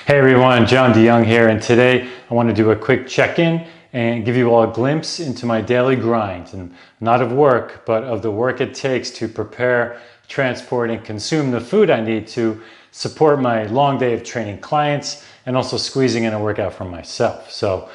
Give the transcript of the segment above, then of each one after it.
Hey everyone, John DeYoung here, and today I want to do a quick check-in and give you all a glimpse into my daily grind, and not of work, but of the work it takes to prepare, transport, and consume the food I need to support my long day of training clients and also squeezing in a workout for myself. So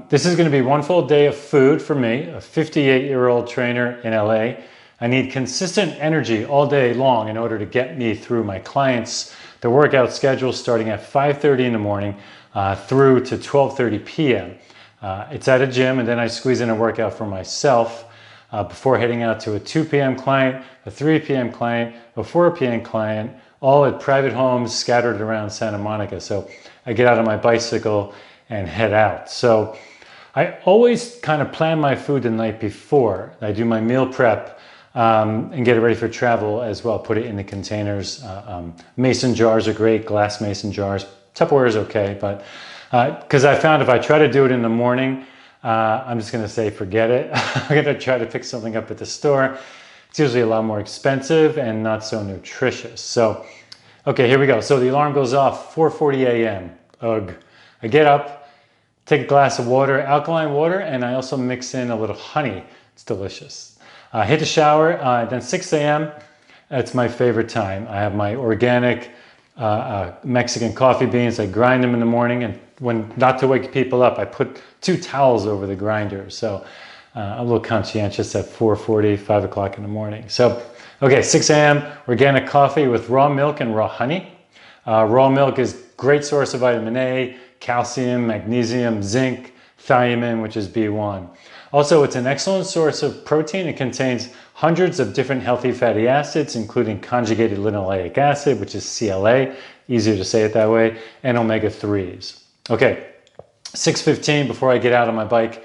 this is going to be one full day of food for me, a 58-year-old trainer in LA. I need consistent energy all day long in order to get me through my clients' the workout schedule starting at 5:30 in the morning through to 12:30 p.m. It's at a gym, and then I squeeze in a workout for myself before heading out to a 2 p.m. client, a 3 p.m. client, a 4 p.m. client, all at private homes scattered around Santa Monica. So I get out on my bicycle and head out. So I always kind of plan my food the night before. I do my meal prep and get it ready for travel as well. Put it in the containers. Mason jars are great, glass mason jars. Tupperware is okay, but because I found if I try to do it in the morning, I'm just going to say forget it. I'm going to try to pick something up at the store. It's usually a lot more expensive and not so nutritious. So, okay, here we go. So the alarm goes off 4:40 a.m. Ugh. I get up, take a glass of water, alkaline water, and I also mix in a little honey. It's delicious. Hit the shower, then 6 a.m., that's my favorite time. I have my organic Mexican coffee beans. I grind them in the morning, and when not to wake people up, I put 2 towels over the grinder. So I'm a little conscientious at 4:40, 5 o'clock in the morning. So, okay, 6 a.m., organic coffee with raw milk and raw honey. Raw milk is a great source of vitamin A, calcium, magnesium, zinc, thiamine, which is B1. Also, it's an excellent source of protein. It contains hundreds of different healthy fatty acids, including conjugated linoleic acid, which is CLA, easier to say it that way, and omega-3s. Okay, 6:15, before I get out on my bike,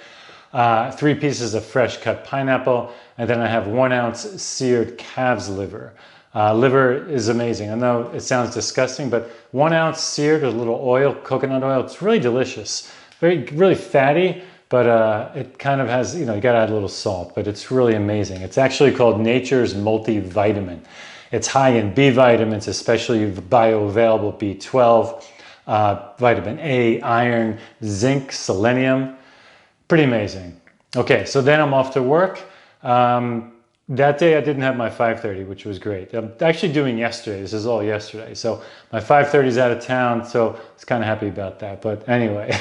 3 pieces of fresh cut pineapple, and then I have 1 ounce seared calf's liver. Liver is amazing. I know it sounds disgusting, but 1 ounce seared with a little oil, coconut oil, it's really delicious. Really fatty, but it kind of has, you gotta add a little salt, but it's really amazing. It's actually called nature's multivitamin. It's high in B vitamins, especially bioavailable B12, vitamin A, iron, zinc, selenium. Pretty amazing. Okay, so then I'm off to work. That day I didn't have my 5:30, which was great. I'm actually doing yesterday. This is all yesterday. So my 5:30 is out of town, so I was kind of happy about that. But anyway,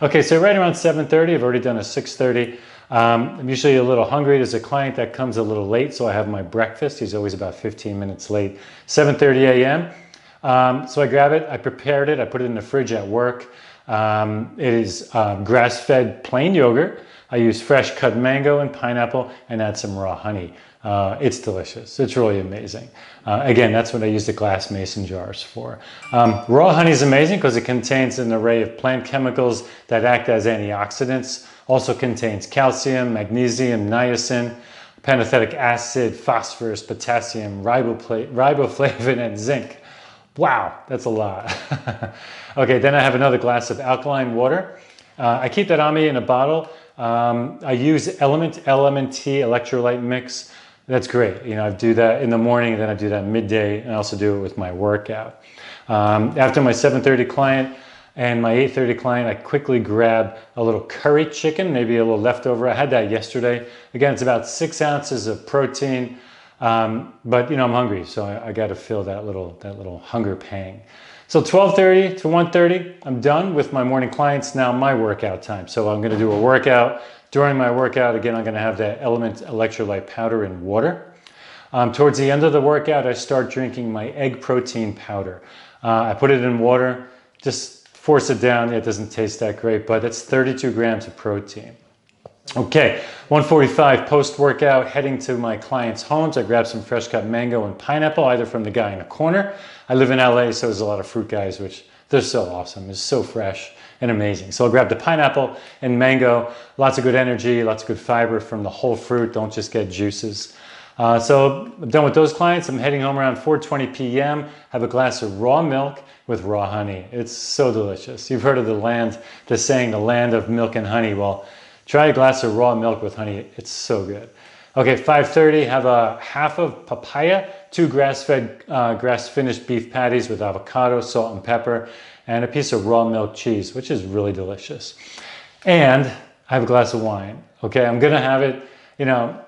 okay, so right around 7:30, I've already done a 6:30. I'm usually a little hungry. There's a client that comes a little late, so I have my breakfast. He's always about 15 minutes late. 7:30 a.m. So I grab it, I prepared it, I put it in the fridge at work. It is grass-fed plain yogurt. I use fresh cut mango and pineapple and add some raw honey. It's delicious. It's really amazing. Again, that's what I use the glass mason jars for. Raw honey is amazing because it contains an array of plant chemicals that act as antioxidants. Also contains calcium, magnesium, niacin, pantothenic acid, phosphorus, potassium, riboflavin, and zinc. Wow, that's a lot. Okay, then I have another glass of alkaline water. I keep that on me in a bottle. I use LMNT electrolyte mix. That's great. I do that in the morning, then I do that midday, and I also do it with my workout. After my 7:30 client and my 8:30 client, I quickly grab a little curry chicken, maybe a little leftover. I had that yesterday. Again, it's about 6 ounces of protein, but I'm hungry, so I got to fill that little hunger pang. So 12:30 to 1:30, I'm done with my morning clients. Now my workout time. So I'm going to do a workout. During my workout, again, I'm going to have that Element electrolyte powder in water. Towards the end of the workout, I start drinking my egg protein powder. I put it in water, just force it down. It doesn't taste that great, but it's 32 grams of protein. Okay, 1:45 post-workout, heading to my clients' homes. I grab some fresh cut mango and pineapple, either from the guy in the corner. I live in LA, so there's a lot of fruit guys, which they're so awesome. It's so fresh and amazing. So I'll grab the pineapple and mango. Lots of good energy, lots of good fiber from the whole fruit. Don't just get juices. So I'm done with those clients. I'm heading home around 4:20 p.m. Have a glass of raw milk with raw honey. It's so delicious. You've heard of the saying, the land of milk and honey. Well, try a glass of raw milk with honey. It's so good. Okay, 5:30, have a half of papaya, 2 grass-fed, grass-finished beef patties with avocado, salt, and pepper, and a piece of raw milk cheese, which is really delicious. And I have a glass of wine. Okay, I'm gonna have it, you know,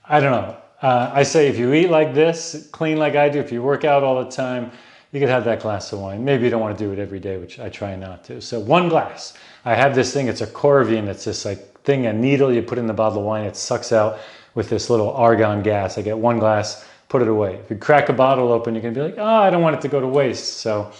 I don't know. I say if you eat like this, clean like I do, if you work out all the time, you could have that glass of wine. Maybe you don't want to do it every day, which I try not to. So 1 glass. I have this thing, it's a Corvian, it's this like thing, a needle you put in the bottle of wine, it sucks out with this little argon gas. I get 1 glass, put it away. If you crack a bottle open, you can be like, oh, I don't want it to go to waste. So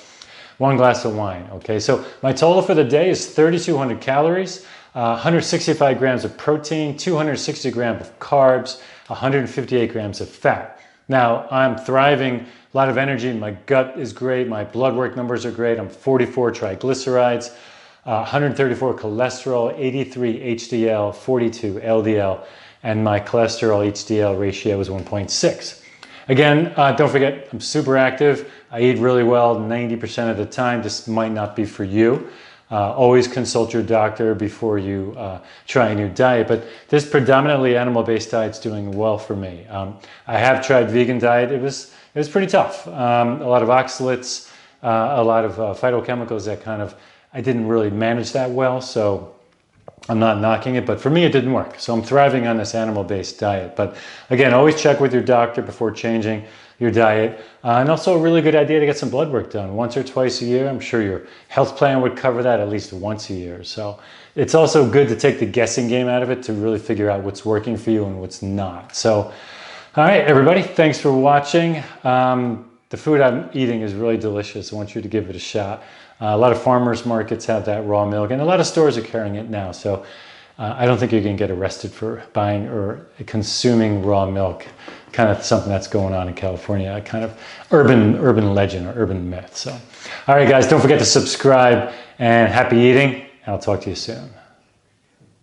1 glass of wine, okay? So my total for the day is 3,200 calories, 165 grams of protein, 260 grams of carbs, 158 grams of fat. Now, I'm thriving, a lot of energy, my gut is great, my blood work numbers are great, I'm 44 triglycerides, 134 cholesterol, 83 HDL, 42 LDL, and my cholesterol HDL ratio is 1.6. Again, don't forget, I'm super active, I eat really well 90% of the time. This might not be for you. Always consult your doctor before you try a new diet, but this predominantly animal-based diet's doing well for me. I have tried vegan diet. It was pretty tough. A lot of oxalates, a lot of phytochemicals that kind of, I didn't really manage that well, so I'm not knocking it, but for me it didn't work. So I'm thriving on this animal-based diet. But again, always check with your doctor before changing your diet. And also a really good idea to get some blood work done once or twice a year. I'm sure your health plan would cover that at least once a year. So it's also good to take the guessing game out of it to really figure out what's working for you and what's not. So, all right, everybody, thanks for watching. The food I'm eating is really delicious. I want you to give it a shot. A lot of farmers markets have that raw milk, and a lot of stores are carrying it now. So I don't think you're going to get arrested for buying or consuming raw milk. Kind of something that's going on in California, a kind of urban legend or urban myth. So, all right, guys, don't forget to subscribe and happy eating. I'll talk to you soon.